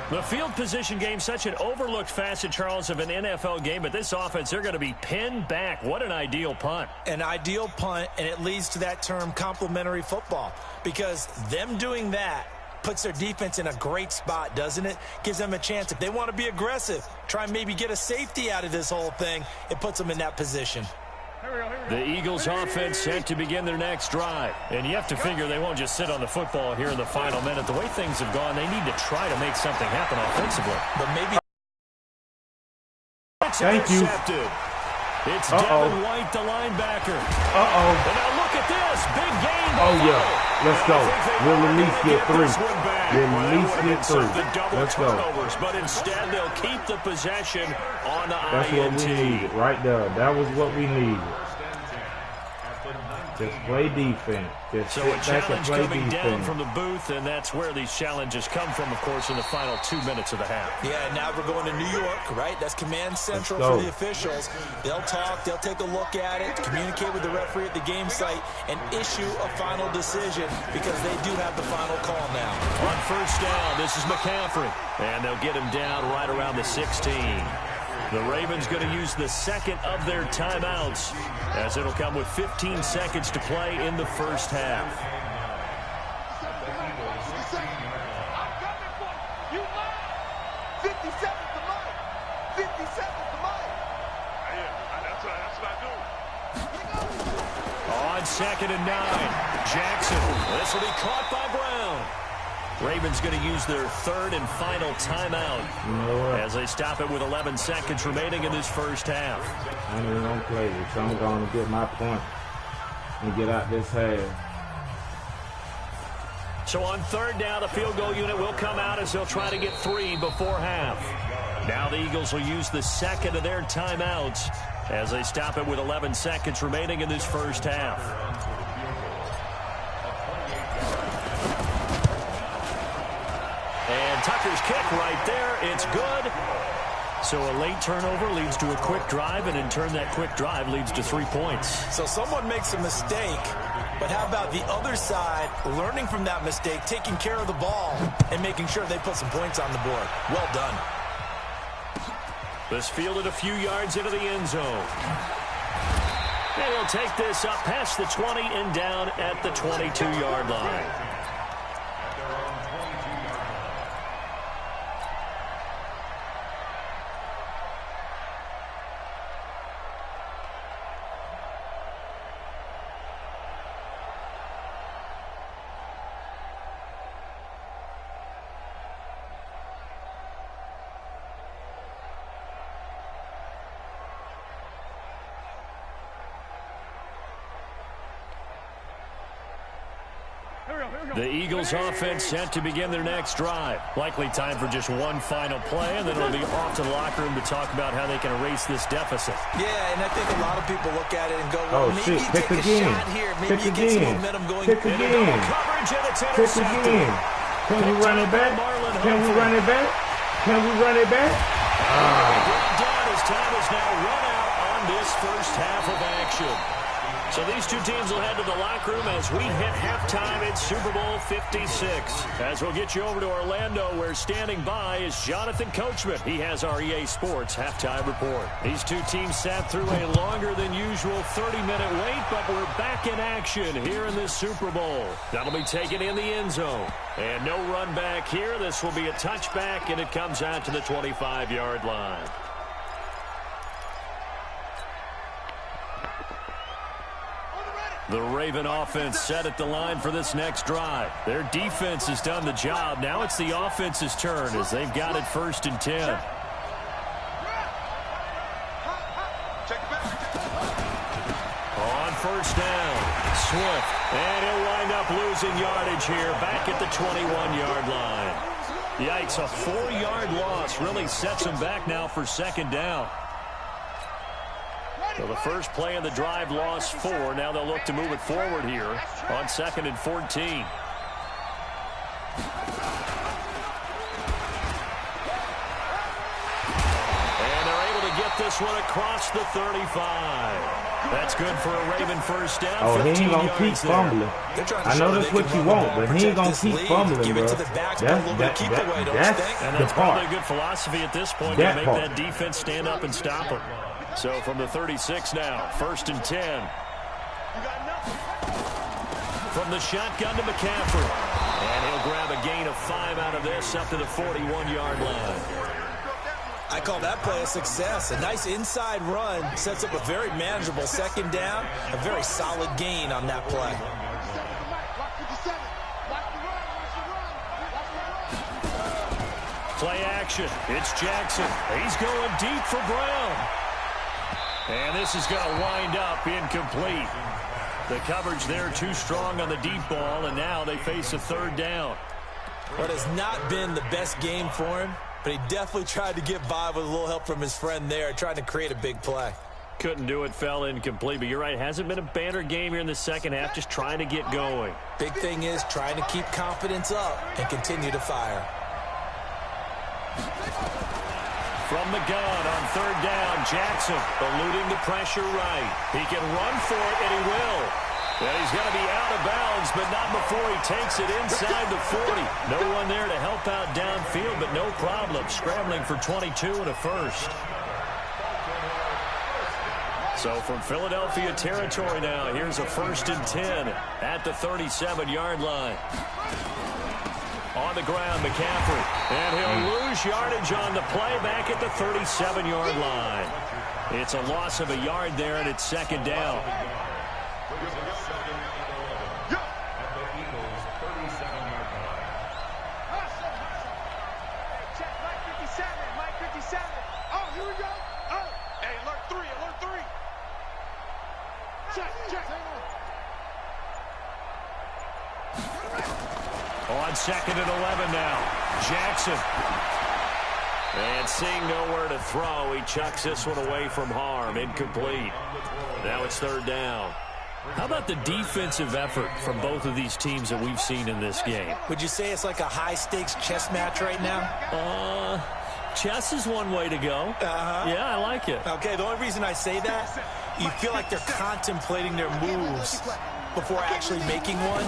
The field position game, such an overlooked facet, Charles, of an NFL game, but this offense, they're going to be pinned back. What an ideal punt. An ideal punt, and it leads to that term complementary football, because them doing that puts their defense in a great spot, doesn't it? Gives them a chance. If they want to be aggressive, try and maybe get a safety out of this whole thing, it puts them in that position. The Eagles offense set to begin their next drive. And you have to figure they won't just sit on the football here in the final minute. The way things have gone, they need to try to make something happen offensively. But maybe... Thank you. It's Devin White, the linebacker. Uh-oh. And now look at this. Big game. Oh, yeah. Let's go. We'll at least get 3. We'll at least get 3. Let's go. But instead, they'll keep the possession on the That's INT. what we needed right there. That was what we needed. Just play defense. Just so sit a back and challenge play coming defense. down from the booth, and that's where these challenges come from, of course, in the final 2 minutes of the half. Yeah, now we're going to New York, right? That's command central for the officials. They'll talk, they'll take a look at it, communicate with the referee at the game site, and issue a final decision because they do have the final call now. On 1st down, this is McCaffrey, and they'll get him down right around the 16. The Ravens going to use the 2nd of their timeouts as it'll come with 15 seconds to play in the first half. On 2nd and 9, Jackson. This will be caught by Brown. Ravens going to use their 3rd and final timeout as they stop it with 11 seconds remaining in this first half. I'm even going to play this. I'm going to get my point and get out this half. So on 3rd down, the field goal unit will come out as they'll try to get 3 before half. Now the Eagles will use the 2nd of their timeouts as they stop it with 11 seconds remaining in this first half. And Tucker's kick right there. It's good. So a late turnover leads to a quick drive, and in turn that quick drive leads to 3 points. So someone makes a mistake, but how about the other side learning from that mistake, taking care of the ball, and making sure they put some points on the board. Well done. This fielded a few yards into the end zone. And he'll take this up past the 20 and down at the 22-yard line. The Eagles offense set to begin their next drive. Likely time for just one final play, and then it'll be off to the locker room to talk about how they can erase this deficit. Yeah, and I think a lot of people look at it and go, well, maybe you take a shot here. Maybe you get some momentum going. Pick again. Pick again. Can we run it back? Can we run it back? Can we run it back? His time is now run out on this first half of action. So these two teams will head to the locker room as we hit halftime in Super Bowl 56. As we'll get you over to Orlando, where standing by is Jonathan Coachman. He has our EA Sports halftime report. These two teams sat through a longer than usual 30-minute wait, but we're back in action here in this Super Bowl. That'll be taken in the end zone. And no run back here. This will be a touchback, and it comes out to the 25-yard line. The Raven offense set at the line for this next drive. Their defense has done the job. Now it's the offense's turn as they've got it 1st and 10. On 1st down, Swift. And he'll wind up losing yardage here back at the 21-yard line. Yikes, a 4-yard loss really sets him back now for 2nd down. So the first play of the drive lost 4. Now they'll look to move it forward here on 2nd and 14. And they're able to get this one across the 35. That's good for a Raven 1st down. Oh, he ain't going to keep fumbling. I know that's what you want, but he ain't going to keep fumbling, bro. That's probably a good philosophy at this point to make that defense stand up and stop him. So from the 36 now, 1st and 10. From the shotgun to McCaffrey. And he'll grab a gain of 5 out of this up to the 41-yard line. I call that play a success. A nice inside run sets up a very manageable 2nd down. A very solid gain on that play. Play action. It's Jackson. He's going deep for Brown. And this is going to wind up incomplete. The coverage there too strong on the deep ball, and now they face a 3rd down. What has not been the best game for him, but he definitely tried to get by with a little help from his friend there, trying to create a big play. Couldn't do it, fell incomplete, but you're right. It hasn't been a banner game here in the 2nd half, just trying to get going. Big thing is trying to keep confidence up and continue to fire. From the gun on 3rd down, Jackson eluding the pressure right. He can run for it, and he will. And he's going to be out of bounds, but not before he takes it inside the 40. No one there to help out downfield, but no problem. Scrambling for 22 and a 1st. So from Philadelphia territory now, here's a 1st and 10 at the 37-yard line. On the ground, McCaffrey. And he'll lose yardage on the play back at the 37-yard line. It's a loss of a yard there, and it's 2nd down. On 2nd and 11 now, Jackson. And seeing nowhere to throw, he chucks this one away from harm. Incomplete. Now it's 3rd down. How about the defensive effort from both of these teams that we've seen in this game? Would you say it's like a high-stakes chess match right now? Chess is one way to go. Yeah, I like it. Okay, the only reason I say that, you feel like they're contemplating their moves before actually making one,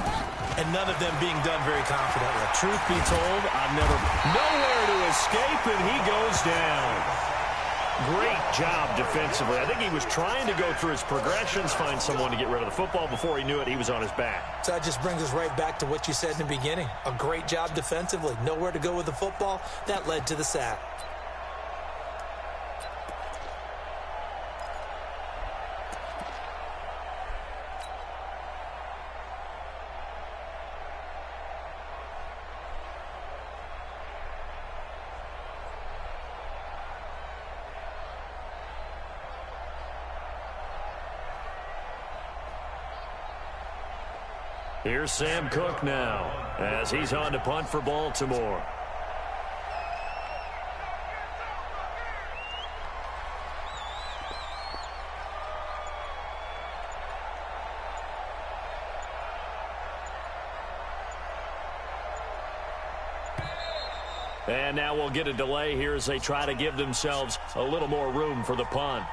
and none of them being done very confidently. Truth be told, I've never... Nowhere to escape, and he goes down. Great job defensively. I think he was trying to go through his progressions, find someone to get rid of the football. Before he knew it, he was on his back. So that just brings us right back to what you said in the beginning. A great job defensively. Nowhere to go with the football. That led to the sack. Here's Sam Cook now as he's on to punt for Baltimore. And now we'll get a delay here as they try to give themselves a little more room for the punt.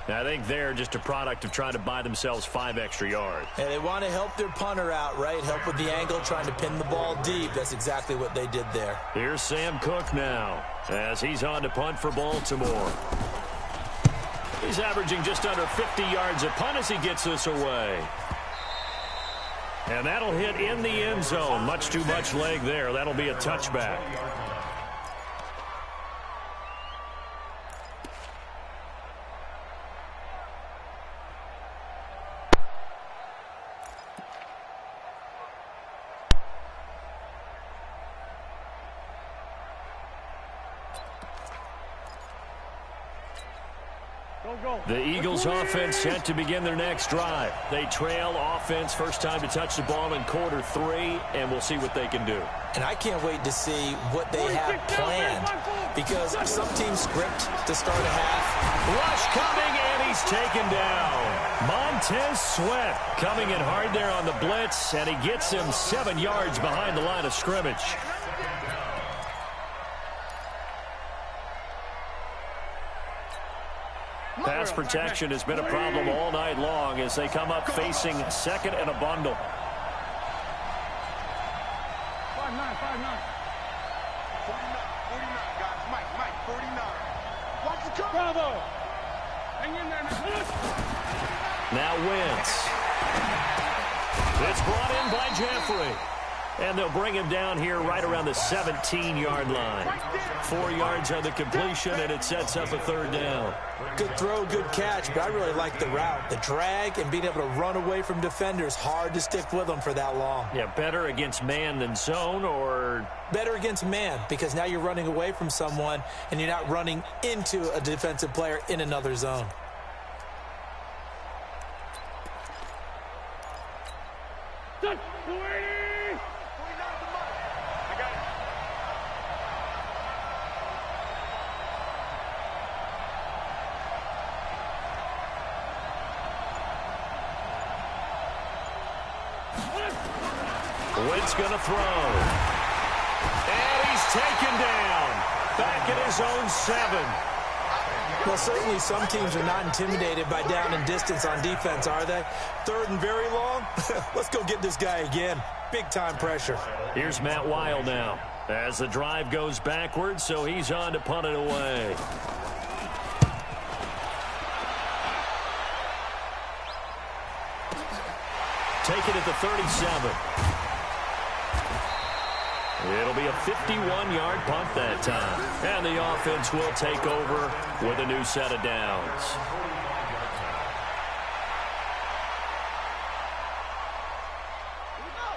I think they're just a product of trying to buy themselves 5 extra yards. And they want to help their punter out, right? Help with the angle, trying to pin the ball deep. That's exactly what they did there. Here's Sam Cook now as he's on to punt for Baltimore. He's averaging just under 50 yards a punt as he gets this away. And that'll hit in the end zone. Much too much leg there. That'll be a touchback. The Eagles offense set to begin their next drive. They trail offense first time to touch the ball in quarter 3, and we'll see what they can do. And I can't wait to see what they have planned, because some teams script to start a half. Rush coming, and he's taken down. Montez Sweat coming in hard there on the blitz, and he gets him 7 yards behind the line of scrimmage. Pass protection has been a problem all night long as they come up facing second and a bundle. 5-9, 5-9. 49, guys. Mike, 49. Watch the cover. Bravo. Hang in there, man. Now Wentz. It's brought in by Jeffrey. And they'll bring him down here right around the 17-yard line. 4 yards on the completion, and it sets up a third down. Good throw, good catch, but I really like the route. The drag and being able to run away from defenders, hard to stick with them for that long. Yeah, better against man than zone, or? Better against man, because now you're running away from someone, and you're not running into a defensive player in another zone. Done. Wentz going to throw. And he's taken down. Back at his own 7. Well, certainly some teams are not intimidated by down and distance on defense, are they? 3rd and very long? Let's go get this guy again. Big-time pressure. Here's Matt Weil now as the drive goes backwards, so he's on to punt it away. Take it at the 37. It'll be a 51-yard punt that time. And the offense will take over with a new set of downs.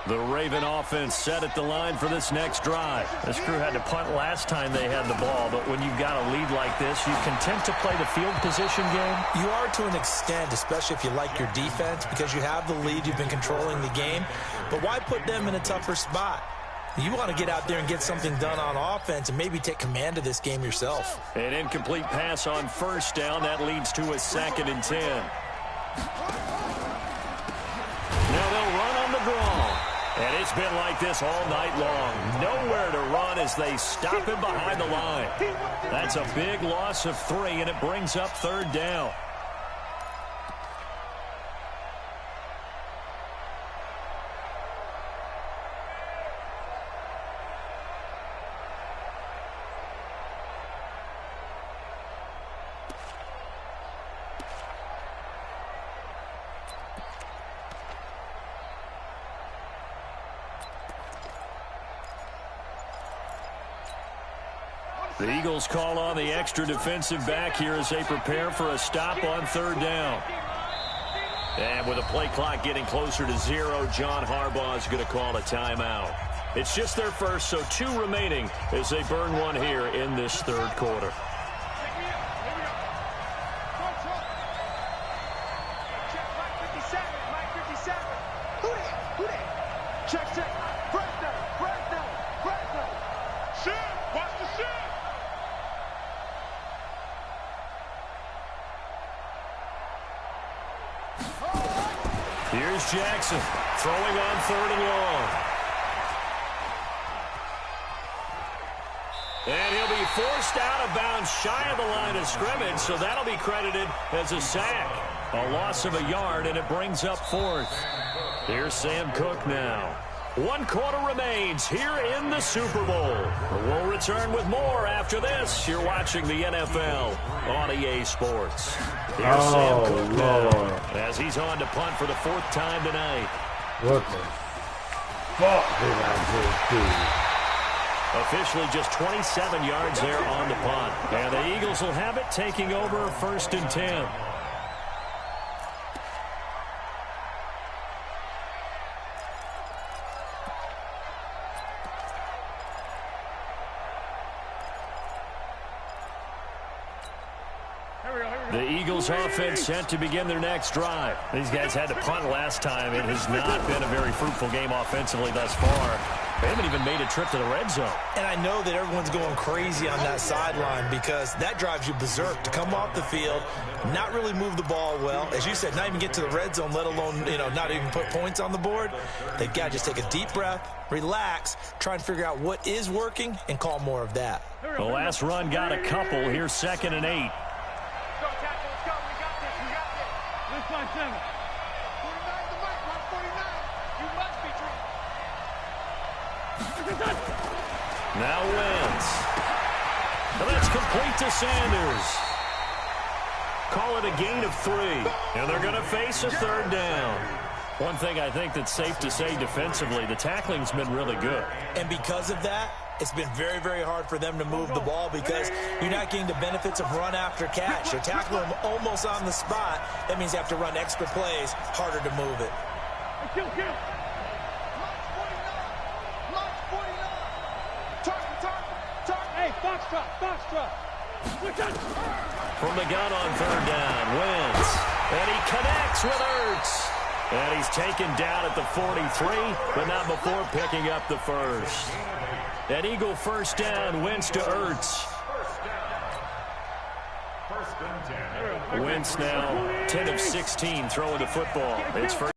The Raven offense set at the line for this next drive. This crew had to punt last time they had the ball, but when you've got a lead like this, you content to play the field position game? You are to an extent, especially if you like your defense, because you have the lead, you've been controlling the game. But why put them in a tougher spot? You want to get out there and get something done on offense and maybe take command of this game yourself. An incomplete pass on first down. That leads to a 2nd and 10. Now they'll run on the draw. And it's been like this all night long. Nowhere to run as they stop him behind the line. That's a big loss of 3, and it brings up 3rd down. The Eagles call on the extra defensive back here as they prepare for a stop on 3rd down. And with the play clock getting closer to 0, John Harbaugh is going to call a timeout. It's just their first, so 2 remaining as they burn one here in this 3rd quarter. Here's Jackson throwing on 3rd and long. And he'll be forced out of bounds shy of the line of scrimmage, so that'll be credited as a sack. A loss of a yard, and it brings up 4th. Here's Sam Cook now. 1 quarter remains here in the Super Bowl. We'll return with more after this. You're watching the NFL on EA Sports. Here's Sam Cook now, as he's on to punt for the 4th time tonight. What the fuck did I just do? Officially just 27 yards there on the punt. And the Eagles will have it, taking over 1st and 10. Here we go. The Eagles offense set to begin their next drive. These guys had to punt last time. It has not been a very fruitful game offensively thus far. They haven't even made a trip to the red zone. And I know that everyone's going crazy on that sideline because that drives you berserk to come off the field, not really move the ball well. As you said, not even get to the red zone, let alone, not even put points on the board. They've got to just take a deep breath, relax, try and figure out what is working and call more of that. The last run got a couple. Here's 2nd and 8. Now Wentz. And that's complete to Sanders. Call it a gain of 3. And they're going to face a 3rd down. One thing I think that's safe to say defensively, the tackling's been really good. And because of that, it's been very, very hard for them to move the ball because you're not getting the benefits of run after catch. You're tackling them almost on the spot. That means you have to run extra plays, harder to move it. From the gun on 3rd down, Wentz. And he connects with Ertz. And he's taken down at the 43, but not before picking up the first. An Eagle 1st down, Wentz to Ertz. Wentz now 10 of 16 throwing the football. It's first.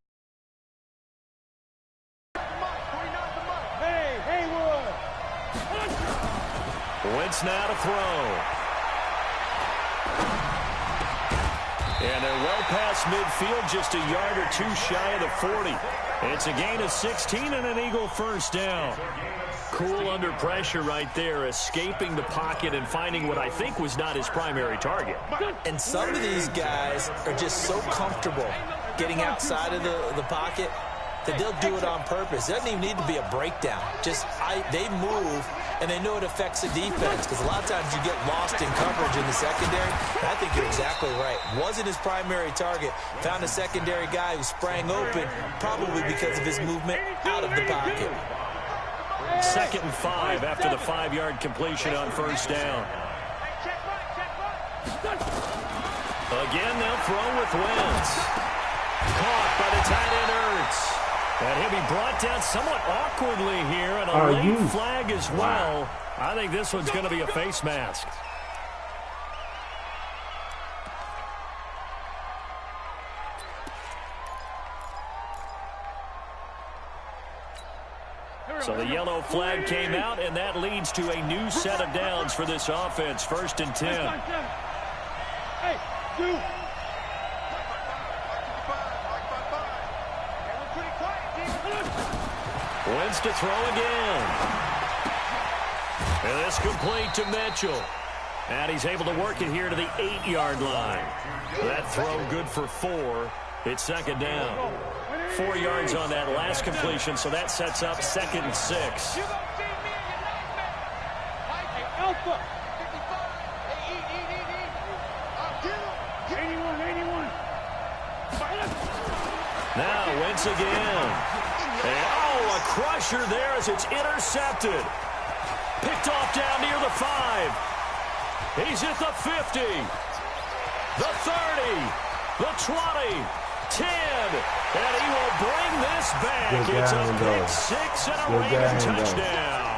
Wentz now to throw. And they're well past midfield, just a yard or 2 shy of the 40. It's a gain of 16 and an Eagle 1st down. Cool under pressure right there, escaping the pocket and finding what I think was not his primary target. And some of these guys are just so comfortable getting outside of the pocket that they'll do it on purpose. It doesn't even need to be a breakdown. They move, and they know it affects the defense because a lot of times you get lost in coverage in the secondary. And I think you're exactly right. Wasn't his primary target. Found a secondary guy who sprang open, probably because of his movement out of the pocket. 2nd and 5 after the 5-yard completion on 1st down. Again, they'll throw with Wentz. Caught by the tight end Ertz. And he'll be brought down somewhat awkwardly here, and a late flag as well. I think this one's going to be a face mask. So the yellow flag came out, and that leads to a new set of downs for this offense. 1st and 10. Hey, dude. Wentz to throw again. And this complete to Mitchell. And he's able to work it here to the 8-yard line. That throw good for 4. It's 2nd down. 4 yards on that last completion, so that sets up 2nd and 6. Alpha. 81. Now Wentz again. And, a crusher there as it's intercepted. Picked off down near the 5. He's at the 50. The 30. The 20. 10. And he will bring this back. It's a pick 6 and a Raider touchdown.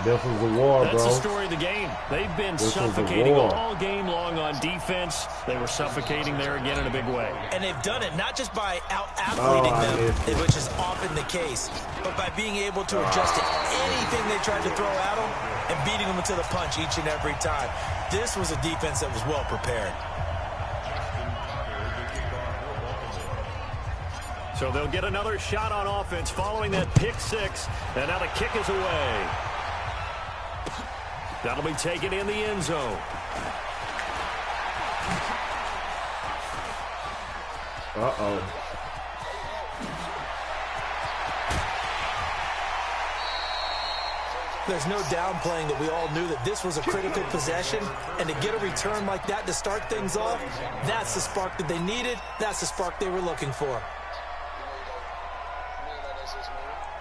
This was the war, That's the story of the game. They've been suffocating all game long on defense. They were suffocating there again in a big way. And they've done it not just by out-athleting them, which is often the case, but by being able to adjust to anything they tried to throw at them and beating them into the punch each and every time. This was a defense that was well prepared. So they'll get another shot on offense following that pick 6. And now the kick is away. That'll be taken in the end zone. Uh-oh. There's no downplaying that we all knew that this was a critical possession, and to get a return like that to start things off, that's the spark that they needed. That's the spark they were looking for.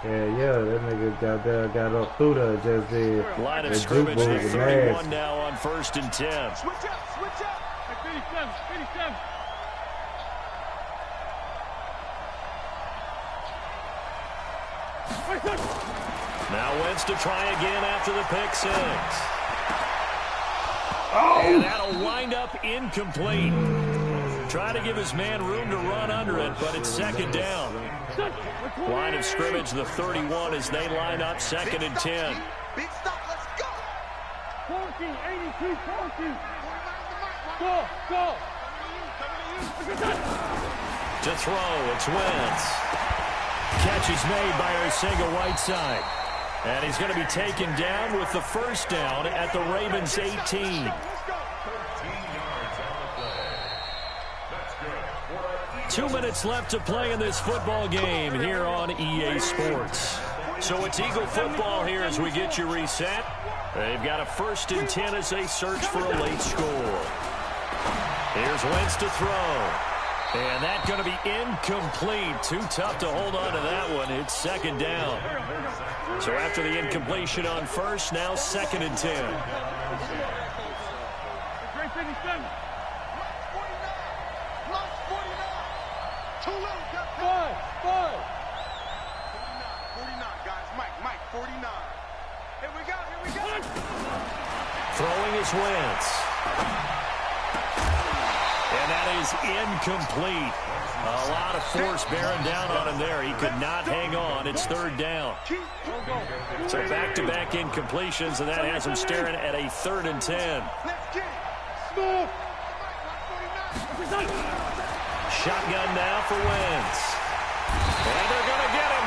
Yeah, that nigga got up through there, just did. Line of scrimmage at 31 now on 1st and 10. Switch up, switch up. 57, 57. Now Wentz to try again after the pick 6. Oh. And that'll wind up incomplete. Try to give his man room to run under it, but it's 2nd down. Line of scrimmage, the 31, as they line up 2nd and 10. Big stop, let's go. 14, 82, 14. Go. To throw, it's Wentz. Catch is made by Arcega-Whiteside. And he's going to be taken down with the 1st down at the Ravens 18. 2 minutes left to play in this football game here on EA Sports. So it's Eagle football here as we get you reset. They've got a 1st and 10 as they search for a late score. Here's Wentz to throw. And that's going to be incomplete. Too tough to hold on to that one. It's 2nd down. So after the incompletion on 1st, now 2nd and 10. Throwing is Wentz. And that is incomplete. A lot of force bearing down on him there. He could not hang on. It's 3rd down. So back-to-back incompletions, and that has him staring at a 3rd and 10. Shotgun now for Wentz. And they're going to get him.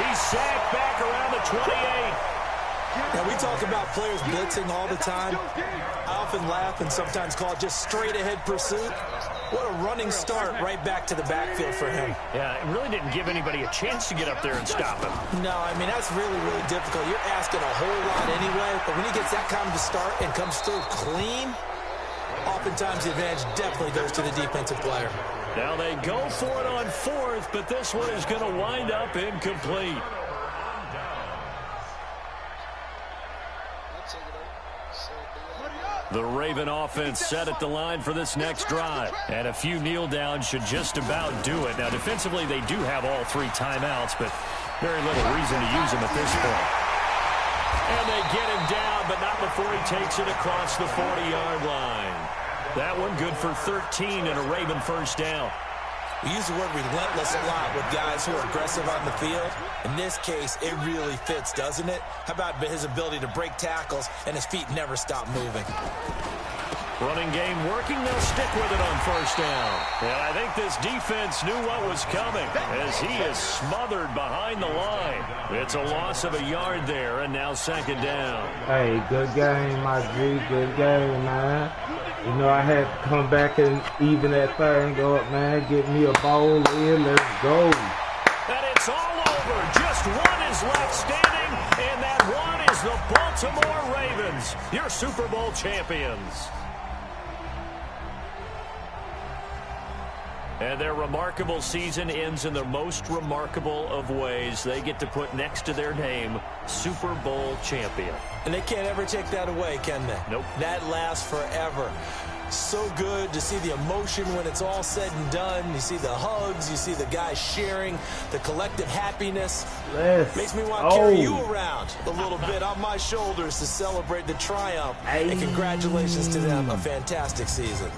He's sacked back around the 28. Now, we talk about players blitzing all the time. I often laugh and sometimes call it just straight-ahead pursuit. What a running start right back to the backfield for him. Yeah, it really didn't give anybody a chance to get up there and stop him. No, I mean, that's really, really difficult. You're asking a whole lot anyway, but when he gets that kind of a start and comes through clean, oftentimes the advantage definitely goes to the defensive player. Now they go for it on 4th, but this one is going to wind up incomplete. The Raven offense set at the line for this next drive. And a few kneel downs should just about do it. Now, defensively, they do have all 3 timeouts, but very little reason to use them at this point. And they get him down, but not before he takes it across the 40-yard line. That one good for 13 and a Raven 1st down. We use the word relentless a lot with guys who are aggressive on the field. In this case, it really fits, doesn't it? How about his ability to break tackles and his feet never stop moving? Running game working. They'll stick with it on 1st down. And I think this defense knew what was coming as he is smothered behind the line. It's a loss of a yard there, and now 2nd down. Hey, good game, my G. Good game, man. You know, I had to come back and even that thing up, man. Get me a bowl in. Let's go. And it's all over. Just one is left standing, and that one is the Baltimore Ravens, your Super Bowl champions. And their remarkable season ends in the most remarkable of ways. They get to put next to their name, Super Bowl champion. And they can't ever take that away, can they? Nope. That lasts forever. So good to see the emotion when it's all said and done. You see the hugs, you see the guys sharing, the collective happiness. Makes me want to carry you around a little bit on my shoulders to celebrate the triumph. And congratulations to them, a fantastic season.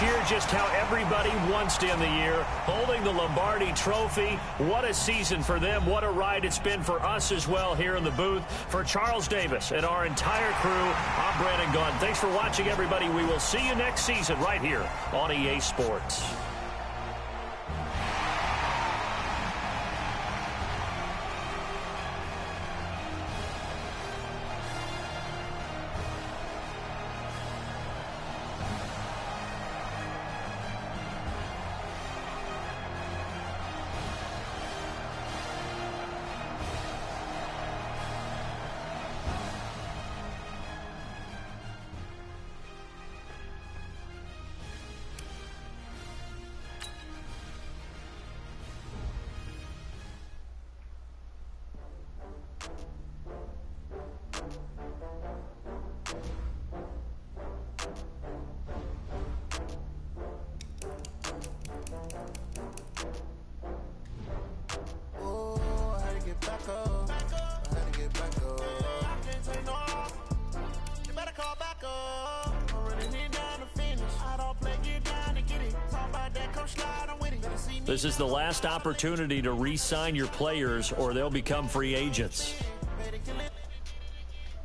Year just how everybody wants to end the year, holding the Lombardi Trophy. What a season for them. What a ride it's been for us as well here in the booth. For Charles Davis and our entire crew, I'm Brandon Gaudin. Thanks for watching, everybody. We will see you next season right here on EA Sports. This is the last opportunity to re-sign your players or they'll become free agents.